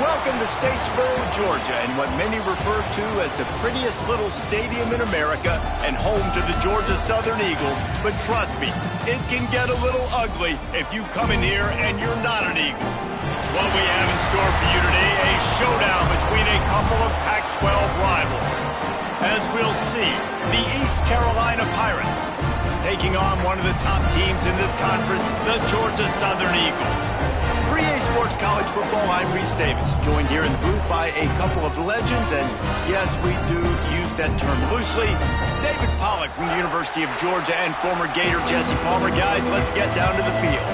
Welcome to Statesboro, Georgia, and what many refer to as the prettiest little stadium in America and home to the Georgia Southern Eagles. But trust me, it can get a little ugly if you come in here and you're not an Eagle. What we have in store for you today, a showdown between a couple of Pac-12 rivals. As we'll see, the East Carolina Pirates taking on one of the top teams in this conference, the Georgia Southern Eagles. For EA Sports College Football, I'm Reese Davis, joined here in the booth by a couple of legends, and yes, we do use that term loosely. David Pollack from the University of Georgia and former Gator Jesse Palmer. Guys, let's get down to the field.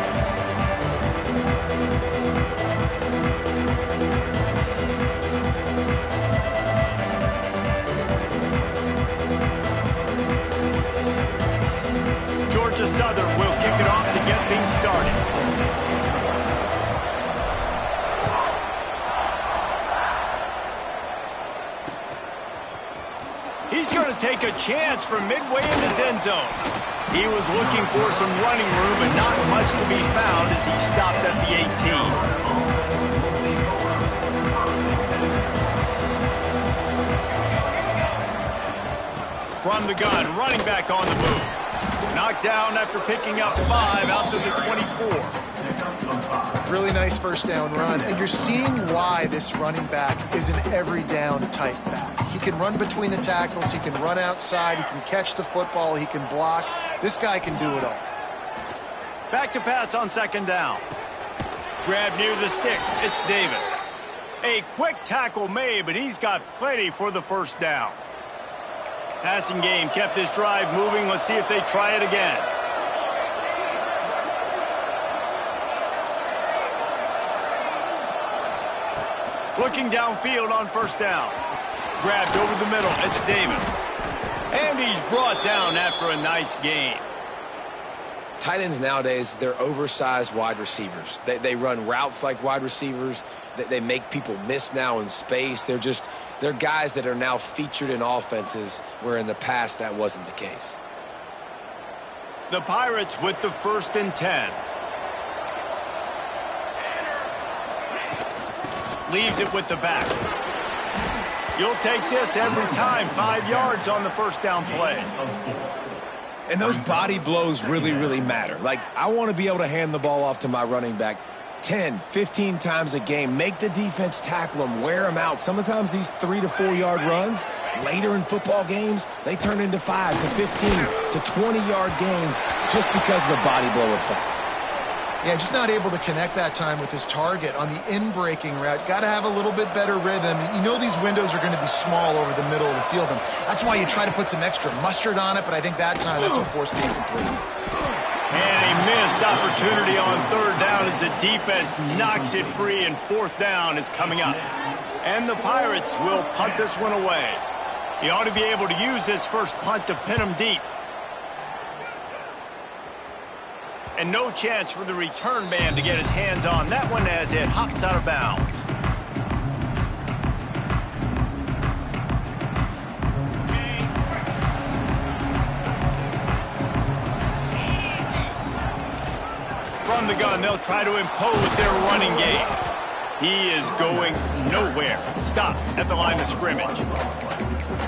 Georgia Southern will kick it off to get things started. He's going to take a chance from midway in his end zone. He was looking for some running room, but not much to be found as he stopped at the 18. From the gun, running back on the move. Knocked down after picking up 5 out to the 24. Really nice first down run, and you're seeing why this running back is an every down type back. He can run between the tackles, he can run outside, he can catch the football, he can block. This guy can do it all. Back to pass on second down. Grab near the sticks, it's Davis. A quick tackle made, but he's got plenty for the first down. Passing game kept this drive moving. Let's see if they try it again. Looking downfield on first down. Grabbed over the middle. It's Davis. And he's brought down after a nice gain. Tight ends nowadays, they're oversized wide receivers. They run routes like wide receivers. They make people miss now in space. They're guys that are now featured in offenses where in the past that wasn't the case. The Pirates with the 1st and 10. Leaves it with the back. You'll take this every time. 5 yards on the first down play. And those body blows really, really matter. Like, I want to be able to hand the ball off to my running back 10, 15 times a game. Make the defense tackle them, wear them out. Sometimes these 3 to 4 yard runs, later in football games, they turn into 5 to 15 to 20 yard gains just because of the body blow effect. Yeah, just not able to connect that time with his target on the in-breaking route. Got to have a little bit better rhythm. You know these windows are going to be small over the middle of the field, and that's why you try to put some extra mustard on it, but I think that time that's what forced the incomplete. And a missed opportunity on third down as the defense knocks it free, and fourth down is coming up. And the Pirates will punt this one away. He ought to be able to use this first punt to pin him deep. And no chance for the return man to get his hands on that one as it hops out of bounds. From the gun, they'll try to impose their running game. He is going nowhere. Stop at the line of scrimmage.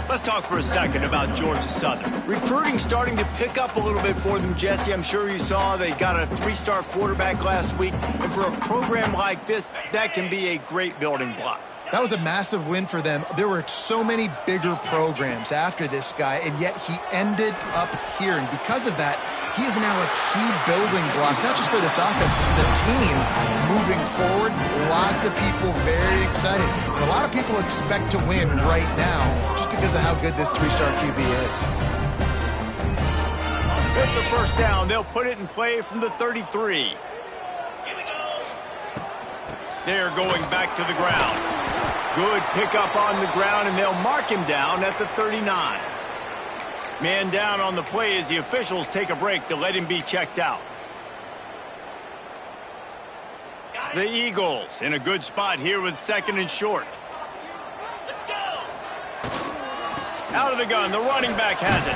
Let's talk for a second about Georgia Southern. Recruiting starting to pick up a little bit for them, Jesse. I'm sure you saw they got a 3-star quarterback last week. And for a program like this, that can be a great building block. That was a massive win for them. There were so many bigger programs after this guy, and yet he ended up here. And because of that, he is now a key building block, not just for this offense, but for the team moving forward. Lots of people very excited. And a lot of people expect to win right now just because of how good this 3-star QB is. With the first down, they'll put it in play from the 33. They're going back to the ground. Good pickup on the ground, and they'll mark him down at the 39. Man down on the play as the officials take a break to let him be checked out. The Eagles in a good spot here with 2nd and short. Let's go. Out of the gun, the running back has it.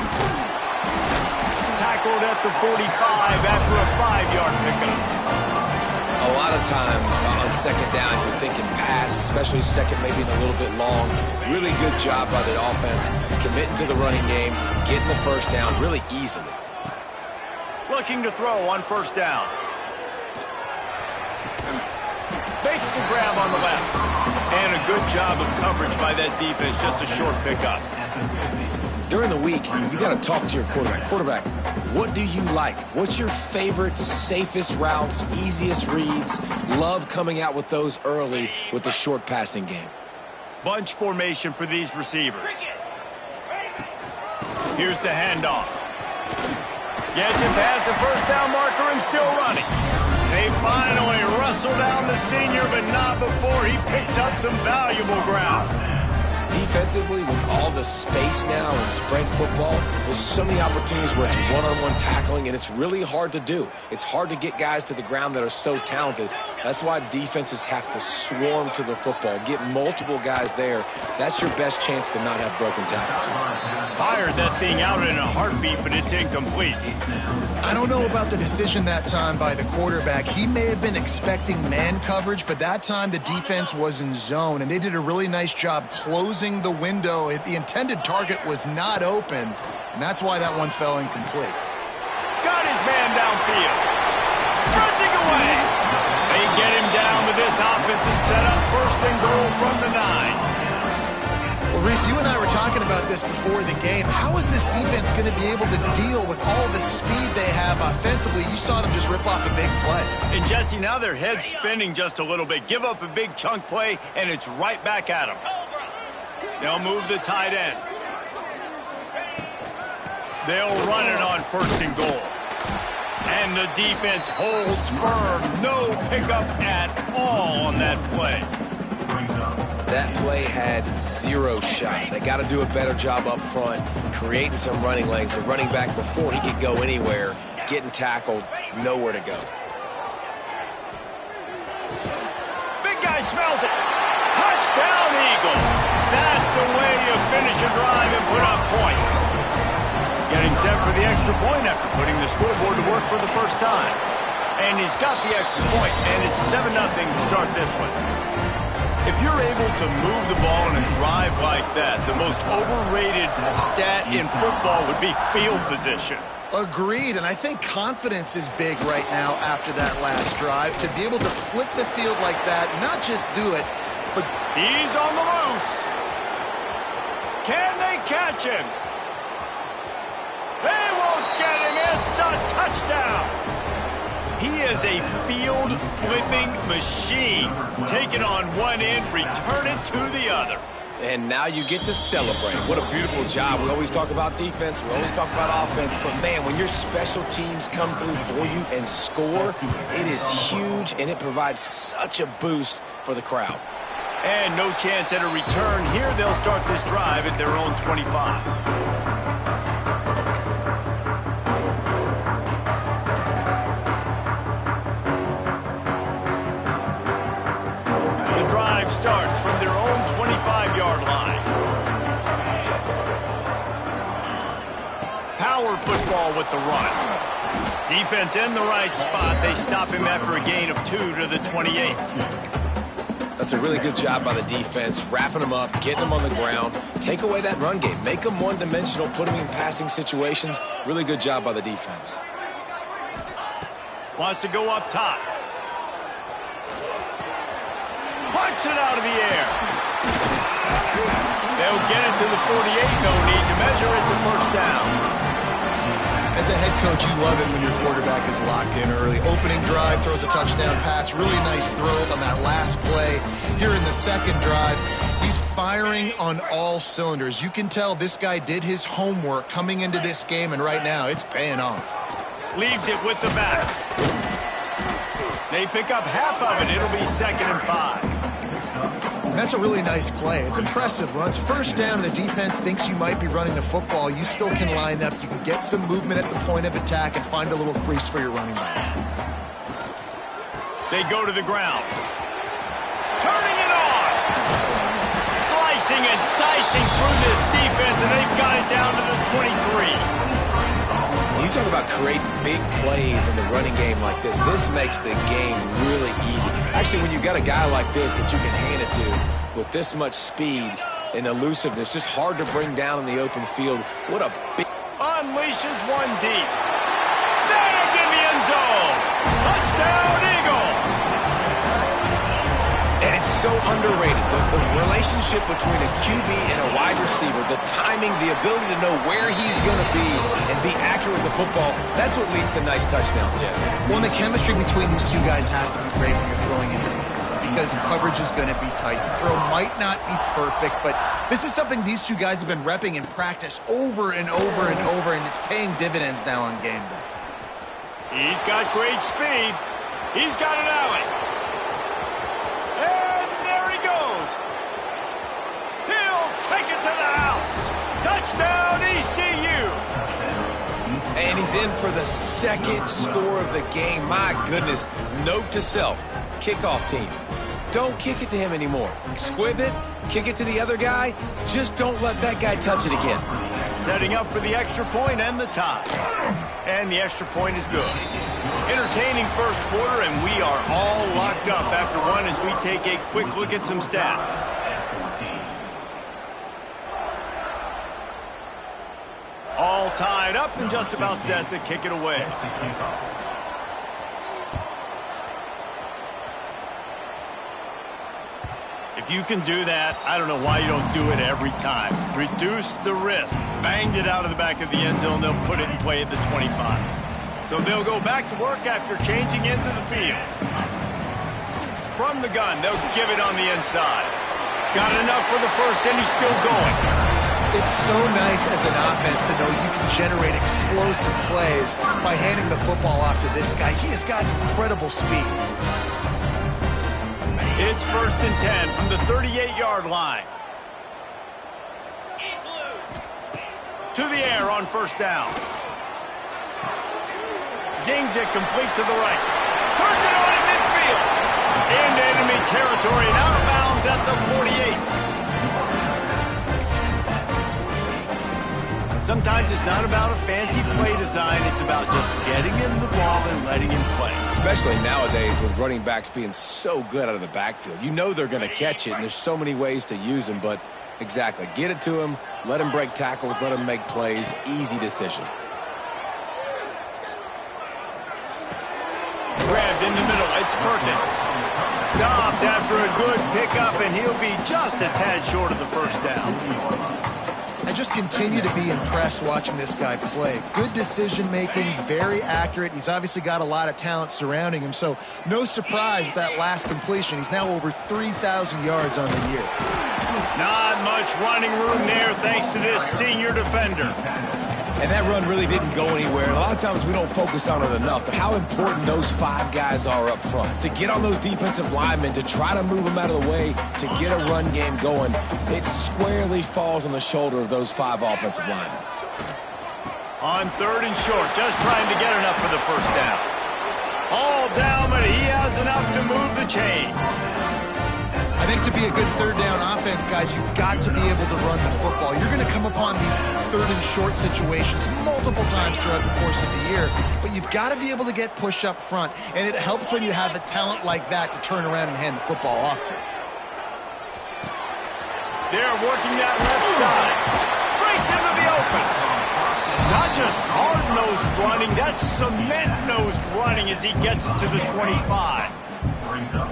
Tackled at the 45 after a 5-yard pickup. a lot of times on second down, you're thinking pass, especially second, maybe a little bit long. Really good job by the offense, committing to the running game, getting the first down really easily. Looking to throw on first down. Makes the grab on the left. And a good job of coverage by that defense, just a short pickup. During the week, you got to talk to your quarterback. Quarterback, what do you like? What's your favorite, safest routes, easiest reads? Love coming out with those early with the short passing game. Bunch formation for these receivers. Here's the handoff. Gets it past the first down marker and still running. They finally wrestle down the senior, but not before he picks up some valuable ground. Defensively, with all the space now and spread football, there's so many opportunities where it's one-on-one tackling, and it's really hard to do. It's hard to get guys to the ground that are so talented. That's why defenses have to swarm to the football, get multiple guys there. That's your best chance to not have broken tackles. Fired that thing out in a heartbeat, but it's incomplete. I don't know about the decision that time by the quarterback. He may have been expecting man coverage, but that time the defense was in zone, and they did a really nice job closing the window. The intended target was not open, and that's why that one fell incomplete. Got his man downfield. Sprinting away. They get him down with this offensive setup. First and goal from the 9. Well, Reese, you and I were talking about this before the game. How is this defense going to be able to deal with all the speed they have offensively? You saw them just rip off a big play. And, Jesse, now their head's spinning just a little bit. Give up a big chunk play, and it's right back at them. They'll move the tight end. They'll run it on first and goal. And the defense holds firm. No pickup at all on that play. That play had zero shot. They got to do a better job up front, creating some running lanes. The running back, before he could go anywhere, getting tackled, nowhere to go. Big guy smells it. Touchdown, Eagles. That's the way you finish a drive and put up points. Getting set for the extra point after putting the scoreboard to work for the first time. And he's got the extra point, and it's 7-0 to start this one. If you're able to move the ball in a drive like that, the most overrated stat in football would be field position. Agreed, and I think confidence is big right now after that last drive. To be able to flip the field like that, not just do it, but... He's on the loose. Can they catch him? They won't get him. It's a touchdown. He is a field-flipping machine. Take it on one end, return it to the other. And now you get to celebrate. What a beautiful job. We always talk about defense. We always talk about offense. But, man, when your special teams come through for you and score, it is huge, and it provides such a boost for the crowd. And no chance at a return here. They'll start this drive at their own 25. Starts from their own 25-yard line. Power football with the run. Defense in the right spot. They stop him after a gain of 2 to the 28. That's a really good job by the defense, wrapping them up, getting them on the ground. Take away that run game. Make them one-dimensional, put them in passing situations. Really good job by the defense. Wants to go up top. Punts it out of the air. They'll get it to the 48. No need to measure. It's a first down. As a head coach, you love it when your quarterback is locked in early. Opening drive, throws a touchdown pass. Really nice throw on that last play. Here in the second drive, he's firing on all cylinders. You can tell this guy did his homework coming into this game, and right now it's paying off. Leaves it with the back. They pick up half of it. It'll be 2nd and 5. And that's a really nice play. It's impressive. Once first down, the defense thinks you might be running the football. You still can line up. You can get some movement at the point of attack and find a little crease for your running back. They go to the ground. Turning it on. Slicing and dicing through this defense, and they've got it down to the 23. you talk about creating big plays in the running game like this, this makes the game really easy. Actually, when you've got a guy like this that you can hand it to with this much speed and elusiveness, just hard to bring down in the open field. What a big... Unleashes one deep. Snagged in the end zone. Touchdown, Eagles. And it's so underrated. The relationship between a QB and a wide receiver, the timing, the ability to know where he's going to be and be accurate with the football, that's what leads to nice touchdowns, Jesse. Well, and the chemistry between these two guys has to be great when you're throwing into the because coverage is going to be tight. The throw might not be perfect, but this is something these two guys have been repping in practice over and over and over, and it's paying dividends now on game day. He's got great speed. He's got an alley. And there he goes. He'll take it to the house. Touchdown, ECU. And he's in for the second score of the game. My goodness. Note to self, kickoff team. Don't kick it to him anymore. Squib it, kick it to the other guy. Just don't let that guy touch it again. Setting up for the extra point and the tie. And the extra point is good. Entertaining first quarter, and we are all locked up after one as we take a quick look at some stats. All tied up and just about set to kick it away. If you can do that, I don't know why you don't do it every time. Reduce the risk. Banged it out of the back of the end zone. They'll put it in play at the 25. So they'll go back to work after changing into the field. From the gun, they'll give it on the inside. Got enough for the first, and he's still going. It's so nice as an offense to know you can generate explosive plays by handing the football off to this guy. He has got incredible speed. It's 1st and 10 from the 38-yard line. To the air on first down. Zings it complete to the right. Turns it on in midfield. Into enemy territory and out of bounds at the 48. Sometimes it's not about a fancy play design. It's about just getting him the ball and letting him play. Especially nowadays with running backs being so good out of the backfield. You know they're going to catch it, and there's so many ways to use them. But exactly, get it to him, let him break tackles, let him make plays. Easy decision. Grabbed in the middle. It's Perkins. Stopped after a good pickup, and he'll be just a tad short of the first down. I just continue to be impressed watching this guy play. Good decision-making, very accurate. He's obviously got a lot of talent surrounding him, so no surprise with that last completion. He's now over 3,000 yards on the year. Not much running room there thanks to this senior defender. And that run really didn't go anywhere. A lot of times we don't focus on it enough, but how important those 5 guys are up front. To get on those defensive linemen, to try to move them out of the way, to get a run game going, it squarely falls on the shoulder of those 5 offensive linemen. On 3rd and short, just trying to get enough for the first down. All down, but he has enough to move the chains. I think to be a good 3rd down offense, guys, you've got to be able to run the football. You're going to come upon these 3rd and short situations multiple times throughout the course of the year, but you've got to be able to get push up front, and it helps when you have a talent like that to turn around and hand the football off to. They're working that left side. Breaks into the open. Not just hard-nosed running, that's cement-nosed running as he gets it to the 25.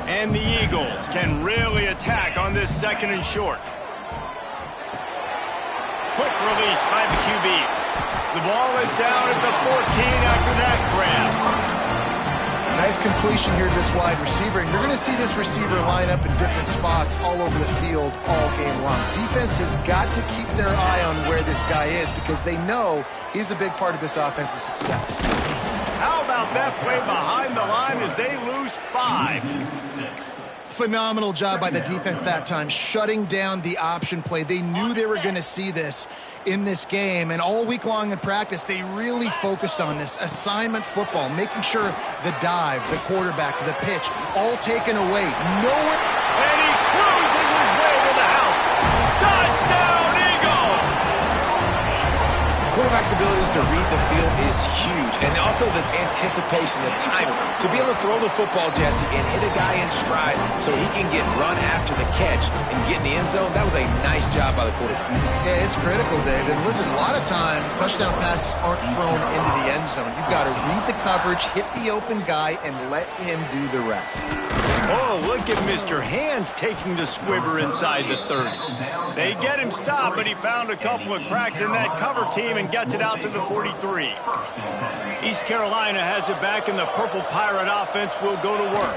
And the Eagles can really attack on this 2nd and short. Quick release by the QB. The ball is down at the 14 after that grab. Nice completion here to this wide receiver, and you're going to see this receiver line up in different spots all over the field all game long. Defense has got to keep their eye on where this guy is because they know he's a big part of this offense's success. How about that play behind the line as they lose 5? Phenomenal job by the defense that time, shutting down the option play. They knew they were going to see this in this game, and all week long in practice, they really focused on this assignment football, making sure the dive, the quarterback, the pitch, all taken away. Nowhere. And he cruises his way to the house. Touchdown, Eagles! Quarterbacks abilities to read the field is huge. And also the anticipation, the timing. To be able to throw the football, Jesse, and hit a guy in stride so he can get run after the catch and get in the end zone, that was a nice job by the quarterback. Yeah, it's critical, David. Listen, a lot of times touchdown passes aren't thrown into the end zone. You've got to read the coverage, hit the open guy, and let him do the rest. Oh, look at Mr. Hands taking the squibber inside the 30. They get him stopped, but he found a couple of cracks in that cover team and gets it out to the 43. East Carolina has it back, and the Purple Pirate offense will go to work.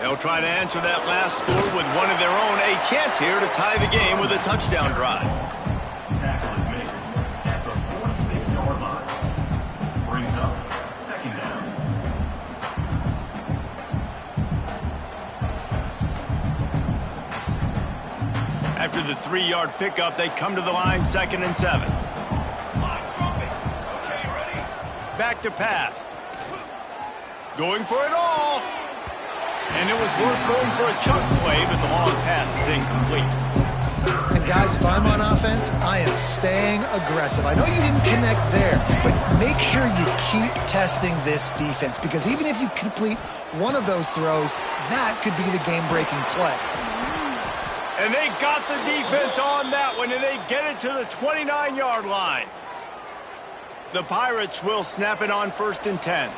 They'll try to answer that last score with one of their own. A chance here to tie the game with a touchdown drive. After the 3-yard pickup, they come to the line, 2nd and 7. Back to pass. Going for it all. And it was worth going for a chunk play, but the long pass is incomplete. And guys, if I'm on offense, I am staying aggressive. I know you didn't connect there, but make sure you keep testing this defense, because even if you complete one of those throws, that could be the game-breaking play. And they got the defense on that one, and they get it to the 29-yard line. The Pirates will snap it on 1st and 10.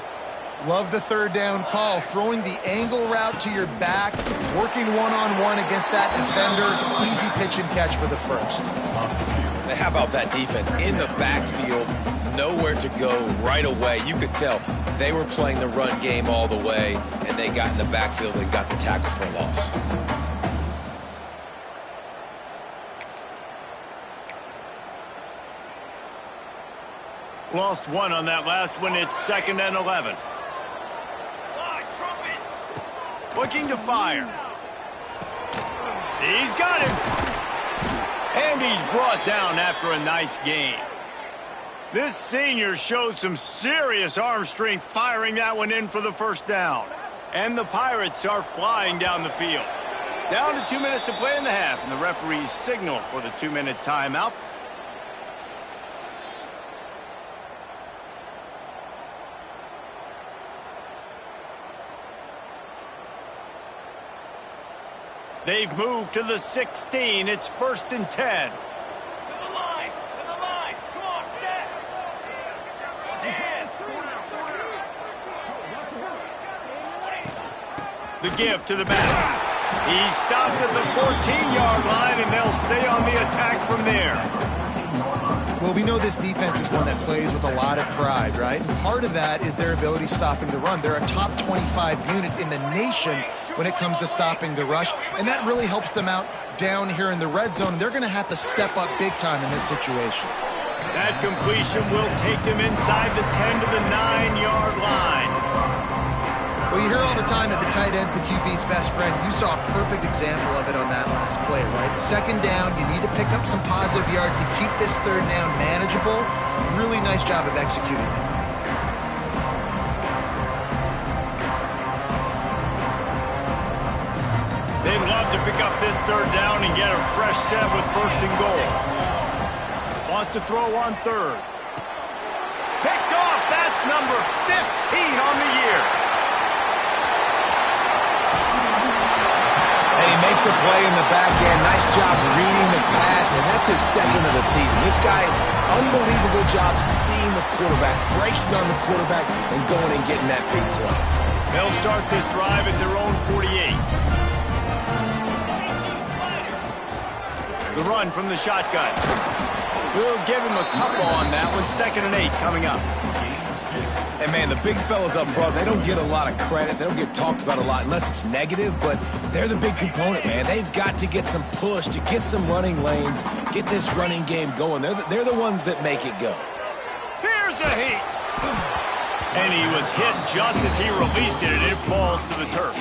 Love the 3rd down call, throwing the angle route to your back, working one-on-one against that defender. Easy pitch and catch for the first. How about that defense in the backfield, nowhere to go right away. You could tell they were playing the run game all the way, and they got in the backfield and got the tackle for a loss. Lost one on that last one. It's 2nd and 11. Looking to fire. He's got him. And he's brought down after a nice gain. This senior showed some serious arm strength firing that one in for the 1st down. And the Pirates are flying down the field. Down to 2 minutes to play in the half, and the referees signal for the 2-minute timeout. They've moved to the 16. It's 1st and 10. To the line. Come on, set. Stand. The give to the back. He's stopped at the 14-yard line, and they'll stay on the attack from there. Well, we know this defense is one that plays with a lot of pride, right? And part of that is their ability stopping the run. They're a top 25 unit in the nation when it comes to stopping the rush, and that really helps them out down here in the red zone. They're going to have to step up big time in this situation. That completion will take them inside the 10 to the 9-yard line. Well, you hear all the time that the tight end's the QB's best friend. You saw a perfect example of it on that last play, right? 2nd down, you need to pick up some positive yards to keep this 3rd down manageable. Really nice job of executing that. They'd love to pick up this 3rd down and get a fresh set with 1st and goal. Wants to throw on 3rd. Picked off. That's number 15 on the year. And he makes a play in the back end. Nice job reading the pass, and that's his 2nd of the season. This guy, unbelievable job seeing the quarterback, breaking on the quarterback, and going and getting that big play. They'll start this drive at their own 48. The run from the shotgun. We'll give him a couple on that one. 2nd and 8 coming up. And, man, the big fellas up front, they don't get a lot of credit. They don't get talked about a lot unless it's negative, but they're the big component, man. They've got to get some push, to get some running lanes, get this running game going. They're the ones that make it go. Here's a heat. And he was hit just as he released it, and it falls to the turf.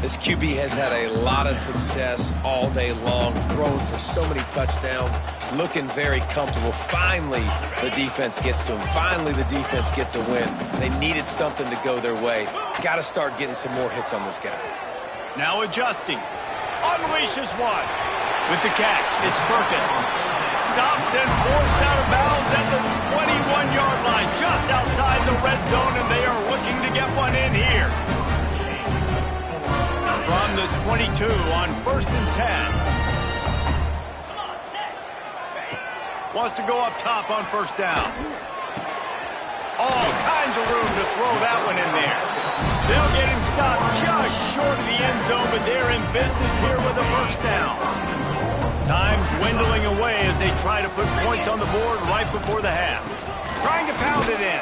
This QB has had a lot of success all day long, throwing for so many touchdowns, looking very comfortable. Finally, the defense gets to him. Finally, the defense gets a win. They needed something to go their way. Got to start getting some more hits on this guy. Now adjusting. Unleashes one. With the catch, it's Perkins. Stopped and forced out of bounds at the 21-yard line, just outside the red zone, and they are looking to get one in here. From the 22 on 1st and 10. Wants to go up top on 1st down. All kinds of room to throw that one in there. They'll get him stopped just short of the end zone, but they're in business here with a 1st down. Time dwindling away as they try to put points on the board right before the half. Trying to pound it in.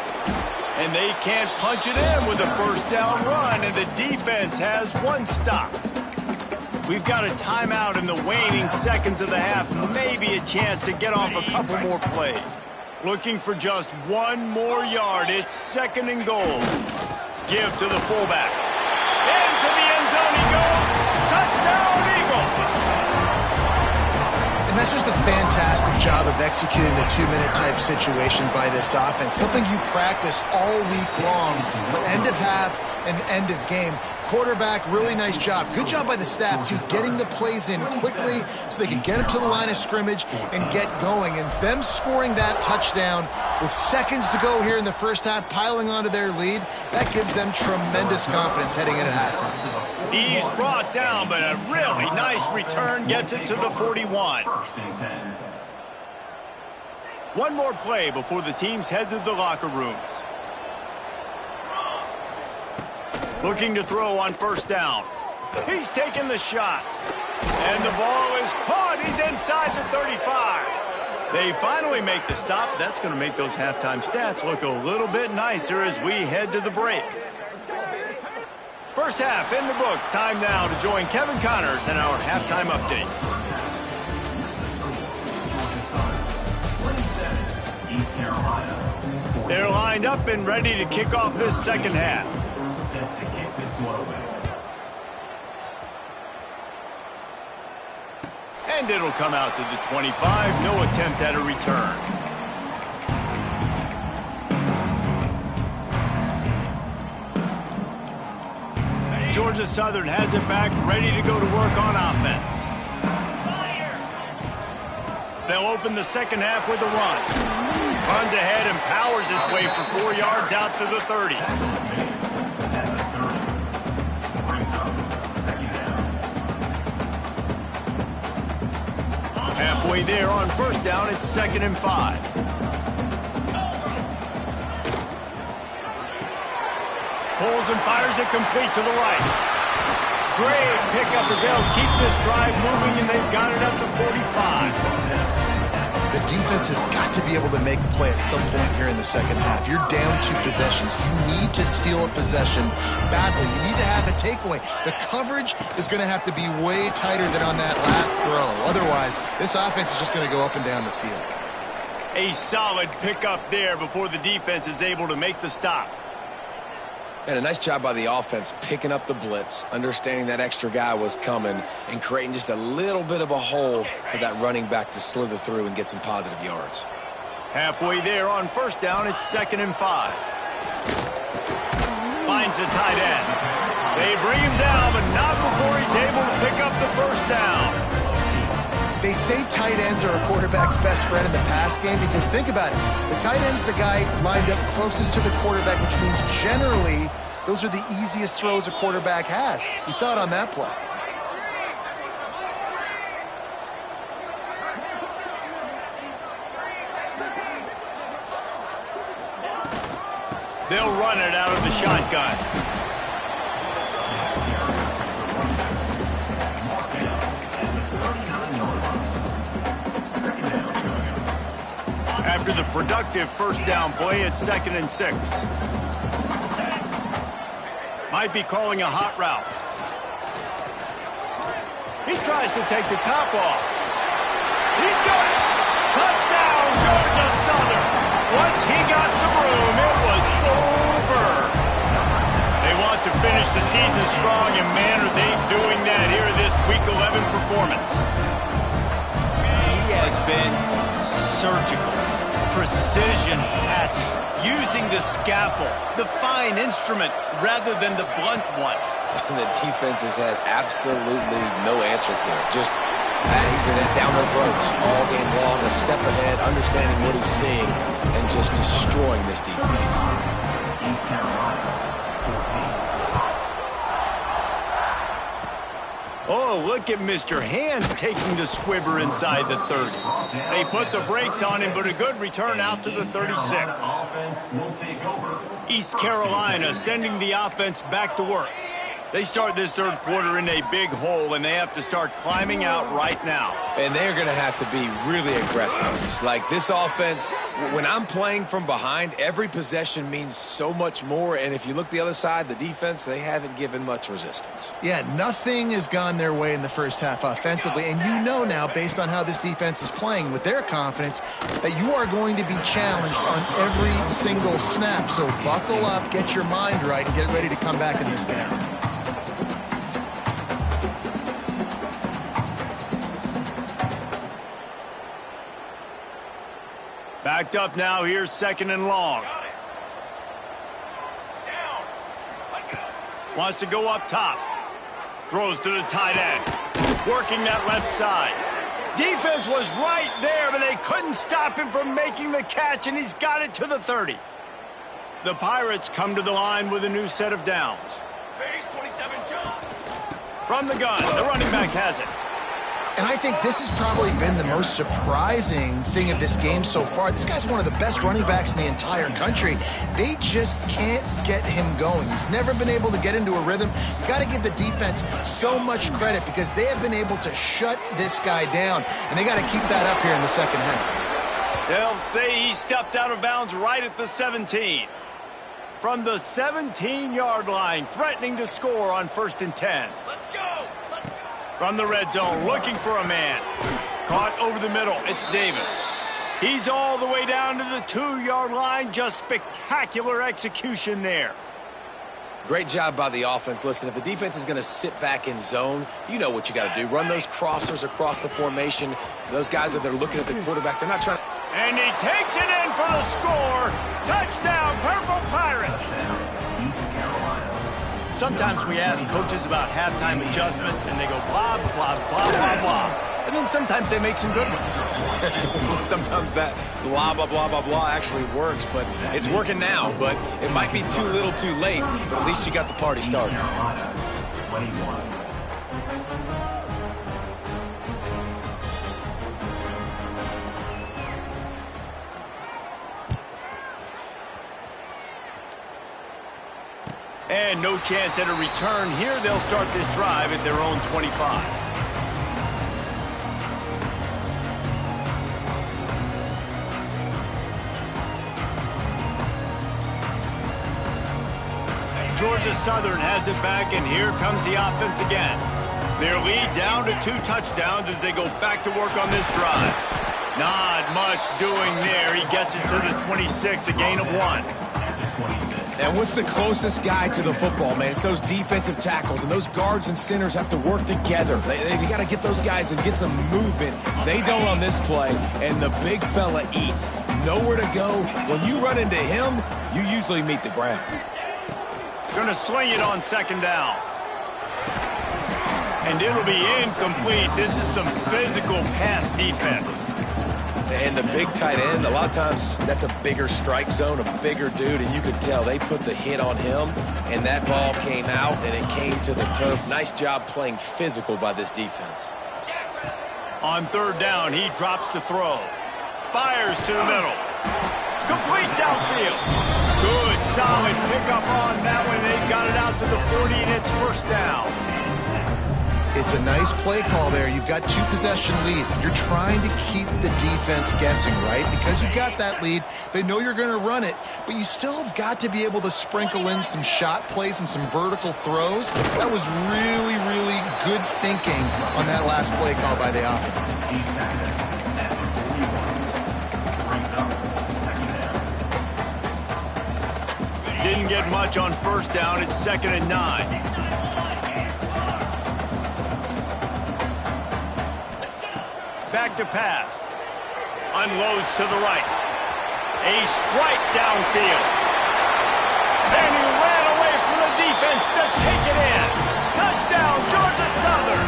And they can't punch it in with a 1st down run, and the defense has one stop. We've got a timeout in the waning seconds of the half, maybe a chance to get off a couple more plays. Looking for just one more yard. It's 2nd and goal. Give to the fullback. Into the end zone he goes. Touchdown, Eagles! And that's just a fantastic job of executing the 2-minute type situation by this offense. Something you practice all week long for end of half and end of game. Quarterback, really nice job. Good job by the staff, too, getting the plays in quickly so they can get up to the line of scrimmage and get going. And them scoring that touchdown with seconds to go here in the first half, piling onto their lead, that gives them tremendous confidence heading into halftime. He's brought down, but a really nice return gets it to the 41. One more play before the teams head to the locker rooms. Looking to throw on 1st down. He's taking the shot. And the ball is caught. He's inside the 35. They finally make the stop. That's going to make those halftime stats look a little bit nicer as we head to the break. First half in the books. Time now to join Kevin Connors in our halftime update. They're lined up and ready to kick off this second half. And it'll come out to the 25. No attempt at a return. Georgia Southern has it back, ready to go to work on offense. They'll open the second half with a run. Runs ahead and powers his way for 4 yards out to the 30. Halfway there on 1st down, it's 2nd and 5. Pulls and fires it complete to the right. Great pickup as they'll keep this drive moving, and they've got it up to 45. The defense has got to be able to make a play at some point here in the second half. You're down 2 possessions. You need to steal a possession badly. You need to have a takeaway. The coverage is going to have to be way tighter than on that last throw. Otherwise, this offense is just going to go up and down the field. A solid pickup there before the defense is able to make the stop. And a nice job by the offense picking up the blitz, understanding that extra guy was coming, and creating just a little bit of a hole for that running back to slither through and get some positive yards. Halfway there on 1st down, it's 2nd and 5. Finds the tight end. They bring him down, but not before he's able to pick up the 1st down. They say tight ends are a quarterback's best friend in the pass game because think about it. The tight end's the guy lined up closest to the quarterback, which means generally those are the easiest throws a quarterback has. You saw it on that play. They'll run it out of the shotgun. After the productive 1st down play, it's 2nd and 6. Might be calling a hot route. He tries to take the top off. He's got it. Touchdown, Georgia Southern. Once he got some room, it was over. They want to finish the season strong, and man, are they doing that here this Week 11 performance. He has been surgical. Precision passes, using the scalpel, the fine instrument, rather than the blunt one. The defense has had absolutely no answer for it. Just He's been down their throats all game long, a step ahead, understanding what he's seeing, and just destroying this defense. Oh, look at Mr. Hands taking the squibber inside the 30. They put the brakes on him, but a good return out to the 36. East Carolina sending the offense back to work. They start this third quarter in a big hole, and they have to start climbing out right now. And they're going to have to be really aggressive. It's like this offense, when I'm playing from behind, every possession means so much more. And if you look the other side, the defense, they haven't given much resistance. Yeah, nothing has gone their way in the first half offensively. And you know now, based on how this defense is playing with their confidence, that you are going to be challenged on every single snap. So buckle up, get your mind right, and get ready to come back in this game. Backed up now, here's second and long. Wants to go up top. Throws to the tight end. Working that left side. Defense was right there, but they couldn't stop him from making the catch, and he's got it to the 30. The Pirates come to the line with a new set of downs. Base 27 jump. From the gun, the running back has it. And I think this has probably been the most surprising thing of this game so far. This guy's one of the best running backs in the entire country. They just can't get him going. He's never been able to get into a rhythm. You got to give the defense so much credit because they have been able to shut this guy down, and they got to keep that up here in the second half. They'll say he stepped out of bounds right at the 17. From the 17-yard line, threatening to score on 1st and 10. Let's go. From the red zone, looking for a man. Caught over the middle, it's Davis. He's all the way down to the 2-yard line. Just spectacular execution there. Great job by the offense. Listen, if the defense is going to sit back in zone, you know what you got to do. Run those crossers across the formation. Those guys that are looking at the quarterback, they're not trying to... And he takes it in for the score. Touchdown, Purple Pirates. Sometimes we ask coaches about halftime adjustments, and they go blah, blah, blah, blah, blah. And then sometimes they make some good ones. Sometimes that blah, blah, blah, blah, blah actually works, but it's working now. But it might be too little too late, but at least you got the party started. And no chance at a return here. They'll start this drive at their own 25. Georgia Southern has it back, and here comes the offense again. Their lead down to 2 touchdowns as they go back to work on this drive. Not much doing there. He gets it to the 26, a gain of 1. And what's the closest guy to the football, man? It's those defensive tackles, and those guards and centers have to work together. They got to get those guys and get some movement. They don't on this play, and the big fella eats. Nowhere to go. When you run into him, you usually meet the ground. Going to swing it on 2nd down. And it'll be incomplete. This is some physical pass defense. And the big tight end, a lot of times that's a bigger strike zone, a bigger dude, and you could tell they put the hit on him, and that ball came out, and it came to the turf. Nice job playing physical by this defense. On 3rd down, he drops to throw. Fires to the middle. Complete downfield. Good, solid pickup on that one. They've got it out to the 40, and it's 1st down. It's a nice play call there. You've got 2-possession lead. You're trying to keep the defense guessing, right? Because you've got that lead. They know you're going to run it, but you still have got to be able to sprinkle in some shot plays and some vertical throws. That was really, really good thinking on that last play call by the offense. Didn't get much on 1st down. It's 2nd and 9. Back to pass. Unloads to the right. A strike downfield. And he ran away from the defense to take it in. Touchdown, Georgia Southern.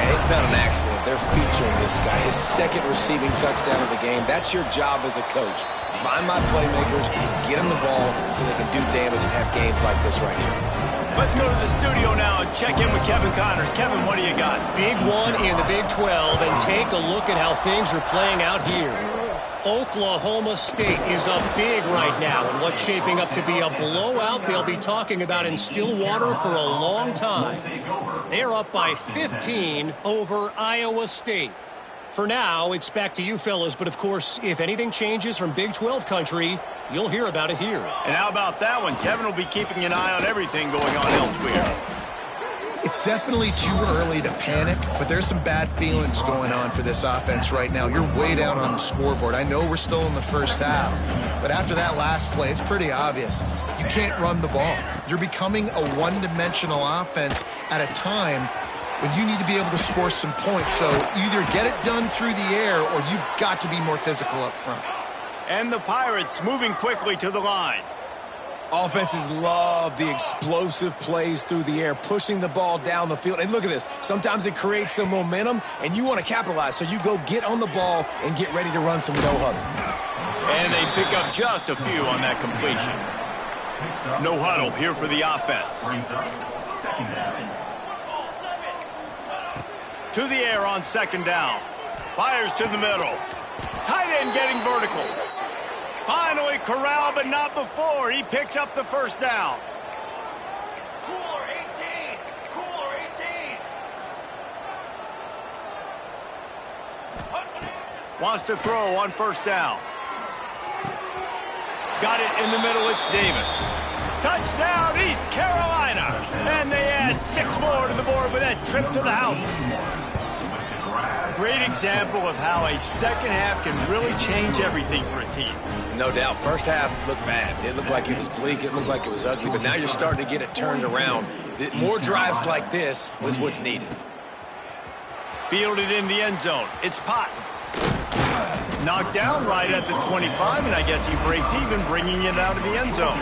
And it's not an accident. They're featuring this guy. His second receiving touchdown of the game. That's your job as a coach. Find my playmakers, get them the ball so they can do damage and have games like this right here. Let's go to the studio now and check in with Kevin Connors. Kevin, what do you got? Big one in the Big 12, and take a look at how things are playing out here. Oklahoma State is up big right now, and what's shaping up to be a blowout they'll be talking about in Stillwater for a long time. They're up by 15 over Iowa State. For now, it's back to you fellas, but of course, if anything changes from Big 12 country, you'll hear about it here. And how about that one? Kevin will be keeping an eye on everything going on elsewhere. It's definitely too early to panic, but there's some bad feelings going on for this offense right now. You're way down on the scoreboard. I know we're still in the first half, but after that last play, it's pretty obvious. You can't run the ball. You're becoming a one-dimensional offense at a time when you need to be able to score some points. So either get it done through the air or you've got to be more physical up front. And the Pirates moving quickly to the line. Offenses love the explosive plays through the air, pushing the ball down the field. And look at this. Sometimes it creates some momentum, and you want to capitalize. So you go get on the ball and get ready to run some no-huddle. And they pick up just a few on that completion. No huddle here for the offense. To the air on second down. Fires to the middle. Tight end getting vertical. Finally corralled, but not before. He picks up the first down. Cooler 18. Cooler 18. Wants to throw on first down. Got it in the middle. It's Davis. Touchdown, East Carolina. And they add 6 more to the board with that trip to the house. Great example of how a second half can really change everything for a team. No doubt. First half looked bad. It looked like it was bleak. It looked like it was ugly. But now you're starting to get it turned around. More drives like this is what's needed. Fielded in the end zone. It's Potts. Knocked down right at the 25, and I guess he breaks even, bringing it out of the end zone.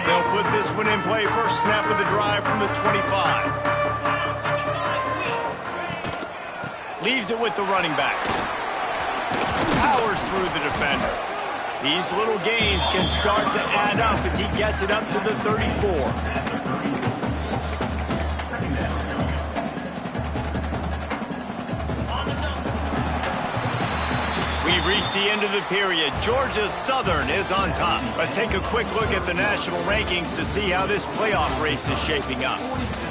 They'll put this one in play. First snap of the drive from the 25. Leaves it with the running back. Powers through the defender. These little gains can start to add up as he gets it up to the 34. We've reached the end of the period. Georgia Southern is on top. Let's take a quick look at the national rankings to see how this playoff race is shaping up.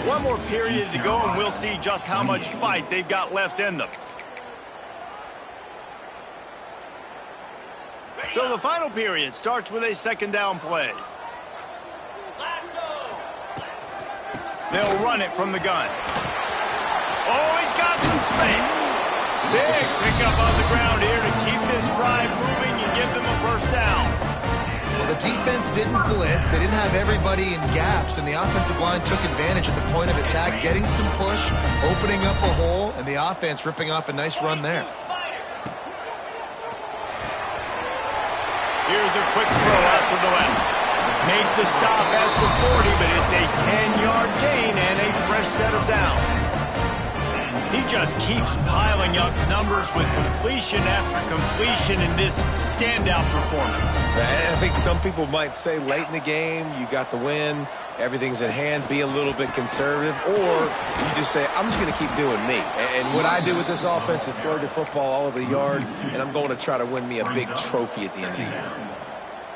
One more period to go, and we'll see just how much fight they've got left in them. So the final period starts with a second down play. They'll run it from the gun. Oh, he's got some space. Big pickup on the ground here to keep this drive moving and give them a first down. Well, the defense didn't blitz. They didn't have everybody in gaps, and the offensive line took advantage at the point of attack, getting some push, opening up a hole, and the offense ripping off a nice run there. Here's a quick throw out to the left. Makes the stop at the 40, but it's a 10-yard gain and a fresh set of downs. He just keeps piling up numbers with completion after completion in this standout performance. I think some people might say late in the game, you got the win, everything's in hand, be a little bit conservative, or you just say, I'm just going to keep doing me. And what I do with this offense is throw the football all over the yard, and I'm going to try to win me a big trophy at the end of the year.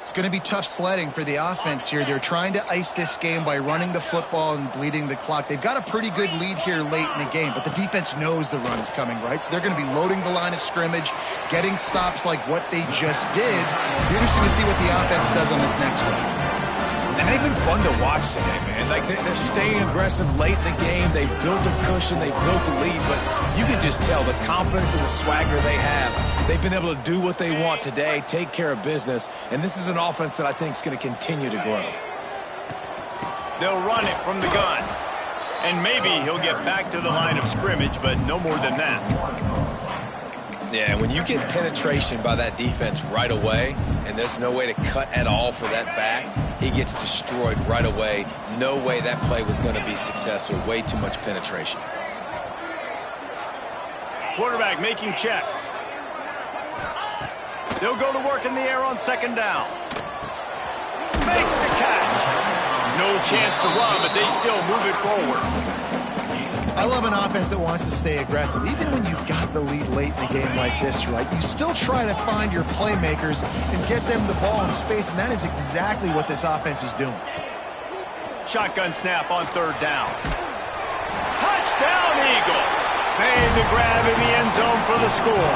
It's going to be tough sledding for the offense here. They're trying to ice this game by running the football and bleeding the clock. They've got a pretty good lead here late in the game, but the defense knows the run's coming, right? So they're going to be loading the line of scrimmage, getting stops like what they just did. You're interesting to see what the offense does on this next one. And they've been fun to watch today, man. Like, they're staying aggressive late in the game. They've built a cushion. They've built a lead. But you can just tell the confidence and the swagger they have. They've been able to do what they want today, take care of business. And this is an offense that I think is going to continue to grow. They'll run it from the gun. And maybe he'll get back to the line of scrimmage, but no more than that. Yeah, and when you get penetration by that defense right away, and there's no way to cut at all for that back, he gets destroyed right away. No way that play was going to be successful. Way too much penetration. Quarterback making checks. They'll go to work in the air on second down. Makes the catch. No chance to run, but they still move it forward. I love an offense that wants to stay aggressive. Even when you've got the lead late in the game like this, right, you still try to find your playmakers and get them the ball in space, and that is exactly what this offense is doing. Shotgun snap on third down. Touchdown, Eagles. Made the grab in the end zone for the score.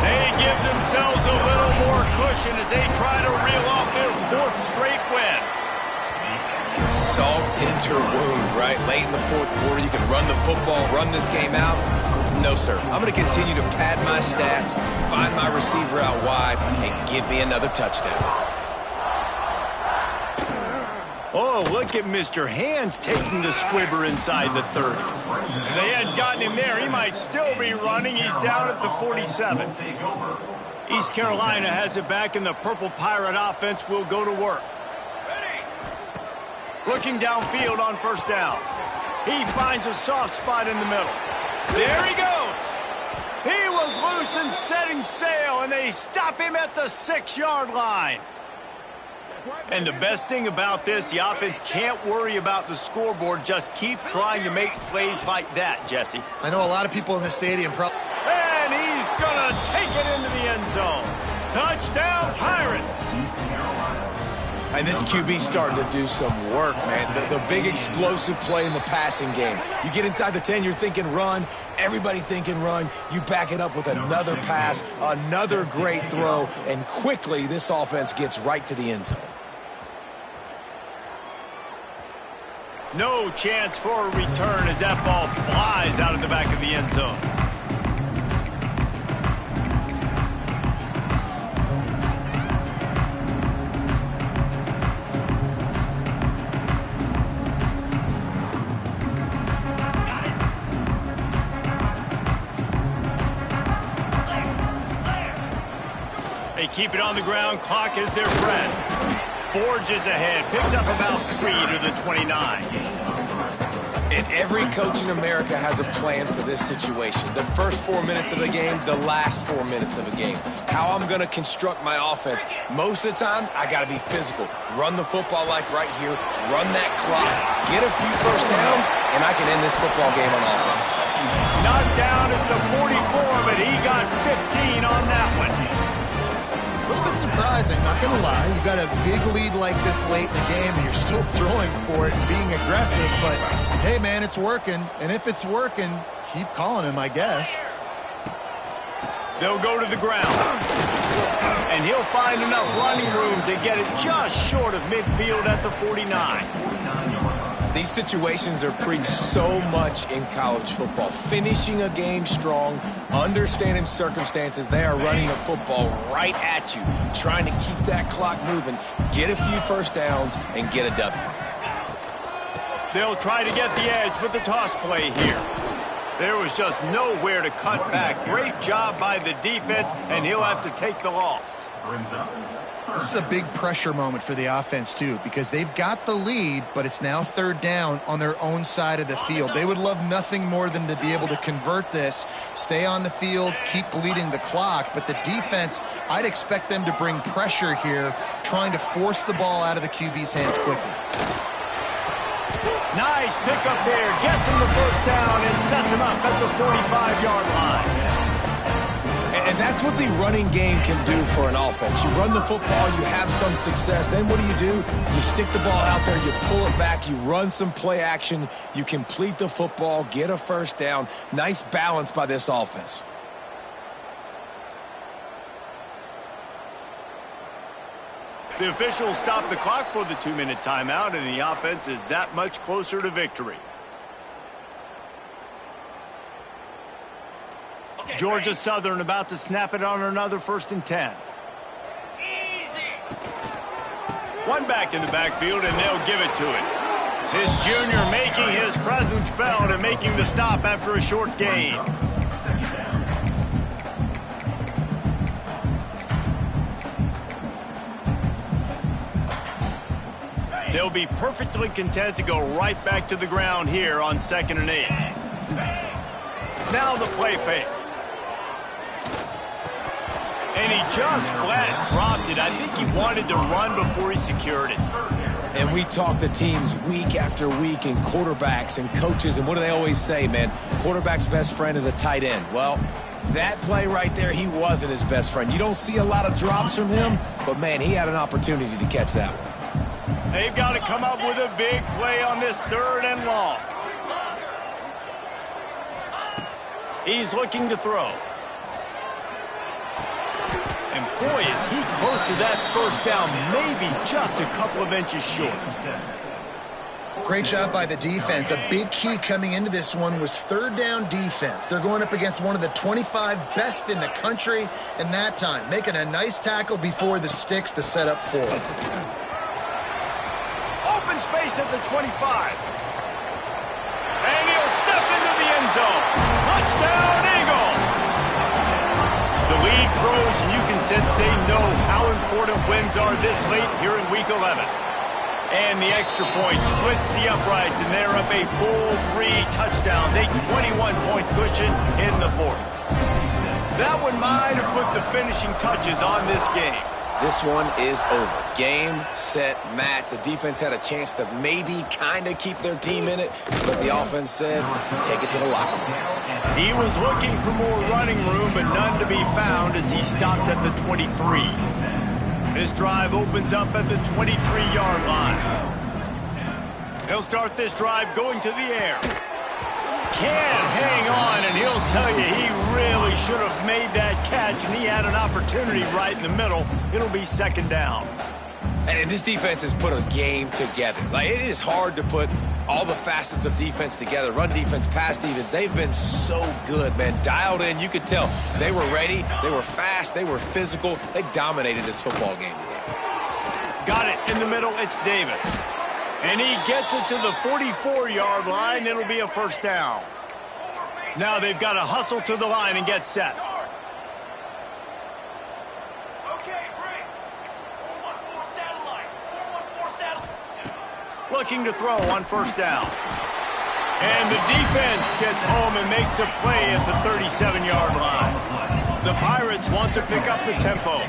They give themselves a little more cushion as they try to reel off their fourth straight win. Salt into her wound, right? Late in the fourth quarter, you can run the football, run this game out. No, sir. I'm going to continue to pad my stats, find my receiver out wide, and give me another touchdown. Oh, look at Mr. Hands taking the squibber inside the 30. If they hadn't gotten him there, he might still be running. He's down at the 47. East Carolina has it back, and the Purple Pirate offense will go to work. Looking downfield on first down. He finds a soft spot in the middle. There he goes. He was loose and setting sail, and they stop him at the 6-yard line. And the best thing about this, the offense can't worry about the scoreboard. Just keep trying to make plays like that, Jesse. I know a lot of people in the stadium probably... And he's going to take it into the end zone. Touchdown, Pirates. And this QB's starting to do some work, man. The big explosive play in the passing game. You get inside the 10, you're thinking run. Everybody thinking run. You back it up with another pass, another great throw, and quickly this offense gets right to the end zone. No chance for a return as that ball flies out of the back of the end zone. They keep it on the ground. Clock is their friend. Forges ahead. Picks up about 3 to the 29. And every coach in America has a plan for this situation. The first 4 minutes of the game, the last 4 minutes of a game. How I'm going to construct my offense. Most of the time, I got to be physical. Run the football like right here. Run that clock. Get a few first downs, and I can end this football game on offense. Knocked down at the 44, but he got 15 on that one. A little bit surprising, not going to lie. You got a big lead like this late in the game, and you're still throwing for it and being aggressive. But, hey, man, it's working. And if it's working, keep calling him, I guess. They'll go to the ground. And he'll find enough running room to get it just short of midfield at the 49. These situations are preached so much in college football. Finishing a game strong, understanding circumstances. They are running the football right at you, trying to keep that clock moving, get a few first downs, and get a W. They'll try to get the edge with the toss play here. There was just nowhere to cut back. Great job by the defense, and he'll have to take the loss. This is a big pressure moment for the offense, too, because they've got the lead, but it's now third down on their own side of the field. They would love nothing more than to be able to convert this, stay on the field, keep bleeding the clock. But the defense, I'd expect them to bring pressure here, trying to force the ball out of the QB's hands quickly. Nice pickup there. Gets him the first down and sets him up at the 45-yard line. And that's what the running game can do for an offense. You run the football, you have some success. Then what do? You stick the ball out there, you pull it back, you run some play action, you complete the football, get a first down. Nice balance by this offense. The officials stop the clock for the 2-minute timeout, and the offense is that much closer to victory. Georgia Southern about to snap it on another 1st and 10. One back in the backfield, and they'll give it to him. This junior making his presence felt and making the stop after a short gain. They'll be perfectly content to go right back to the ground here on 2nd and 8. Now the play fake. And he just flat dropped it. I think he wanted to run before he secured it. And we talk to teams week after week and quarterbacks and coaches, and what do they always say, man? Quarterback's best friend is a tight end. Well, that play right there, he wasn't his best friend. You don't see a lot of drops from him, but, man, he had an opportunity to catch that one. They've got to come up with a big play on this 3rd and long. He's looking to throw. And boy, is he close to that first down, maybe just a couple of inches short. Great job by the defense. A big key coming into this one was 3rd down defense. They're going up against one of the 25 best in the country in that time, making a nice tackle before the sticks to set up 4. Open space at the 25. And he'll step into the end zone. Touchdown, Eagles! The lead grows, and you can sense they know how important wins are this late here in Week 11. And the extra point splits the uprights, and they're up a full 3 touchdowns, a 21-point cushion in the 4th. That one might have put the finishing touches on this game. This one is over. Game, set, match. The defense had a chance to maybe kind of keep their team in it, but the offense said, take it to the locker room. He was looking for more running room, but none to be found as he stopped at the 23. This drive opens up at the 23-yard line. He'll start this drive going to the air. Can't hang on, and he'll tell you he really should have made that catch, and he had an opportunity right in the middle. It'll be 2nd down. And this defense has put a game together. Like, it is hard to put all the facets of defense together. Run defense, pass defense. They've been so good, man. Dialed in. You could tell they were ready. They were fast. They were physical. They dominated this football game today. Got it in the middle. It's Davis. And he gets it to the 44-yard line. It'll be a 1st down. Now they've got to hustle to the line and get set. Looking to throw on 1st down. And the defense gets home and makes a play at the 37-yard line. The Pirates want to pick up the tempo.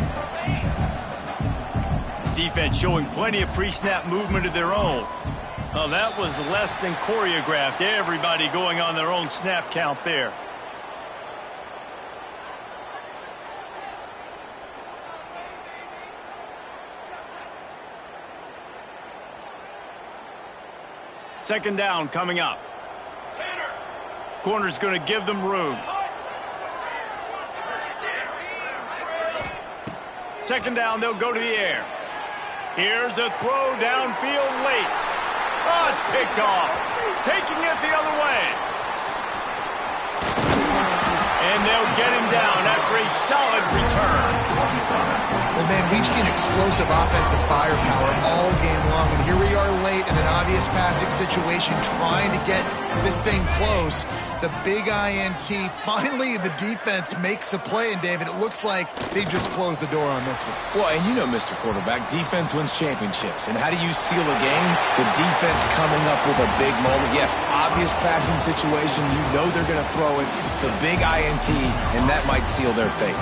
Defense showing plenty of pre-snap movement of their own. Well, that was less than choreographed. Everybody going on their own snap count there. Second down coming up. Corner's going to give them room. 2nd down, they'll go to the air. Here's a throw downfield late. Oh, it's picked off. Taking it the other way. And they'll get him down after a solid return. Well, man, we've seen explosive offensive firepower all game long, and here we are late in an obvious passing situation trying to get this thing close. The big INT, finally the defense makes a play, and David, it looks like they just closed the door on this one. Well, and you know, Mr. Quarterback, defense wins championships. And how do you seal a game? The defense coming up with a big moment. Yes, obvious passing situation. You know they're going to throw it. The big INT, and that might seal their fate.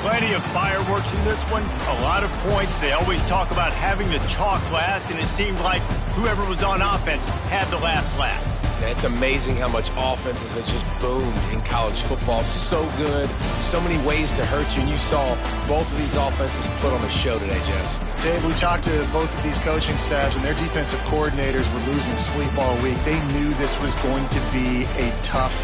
Plenty of fireworks in this one. A lot of points. They always talk about having the chalk last, and it seemed like whoever was on offense had the last laugh. It's amazing how much offenses have just boomed in college football. So good. So many ways to hurt you. And you saw both of these offenses put on a show today, Jess. Dave, we talked to both of these coaching staffs, and their defensive coordinators were losing sleep all week. They knew this was going to be a tough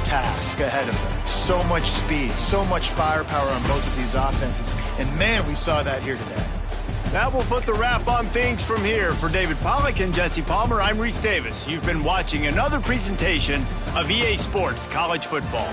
task ahead of them. So much speed, so much firepower on both of these offenses. And, man, we saw that here today. That will put the wrap on things from here. For David Pollack and Jesse Palmer, I'm Reese Davis. You've been watching another presentation of EA Sports College Football.